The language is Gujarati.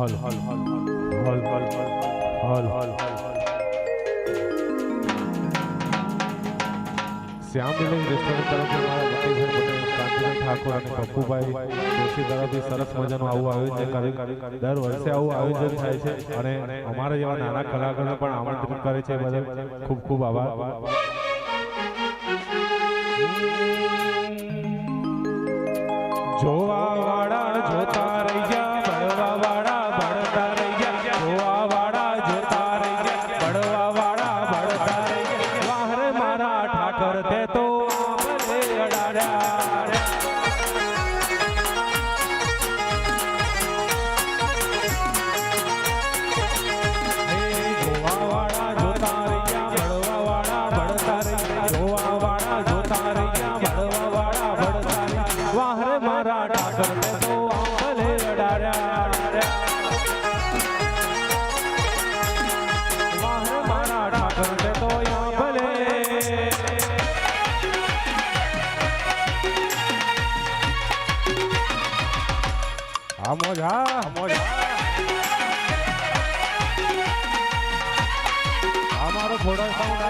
હલ હલ હલ હલ હલ હલ શ્યામ વિલેજ રેસ્ટોરન્ટ તરફથી મારા મુકેશભાઈ પટેલ, કાંતિભાઈ ઠાકોર અને પપ્પુભાઈ જોશી તરફથી સરસ મજાનું આવું આયોજન કર્યું. દર વર્ષે આવું આયોજન થાય છે અને અમારા જેવા નાના કલાકારોને પણ આમંત્રિત કરે છે. બદલ ખૂબ ખૂબ આભાર. જોવા વાળા જોતા રહી ગયા, બળવા વાળા બળતા રહી ગયા. જોવા વાળા જોતા રહી ગયા, બળવા વાળા બળતા રહી ગયા. વાહરે મારા ઠાકર તે તો આંબલે અડાડ્યા. જોવા વાળા જોતા રહી ગયા, બળવા વાળા બળતા રહી ગયા. જોવા વાળા જોતા રહી ગયા, બળવા વાળા બળતા રહી ગયા. વાહરે મારા ઠાકર તે તો આંબલે અડાડ્યા. વાહરે મારા ઠાકર તે તો આંબલે. આ મોજ, આ મોજ, આ મારો થોડો સાઉન્ડ.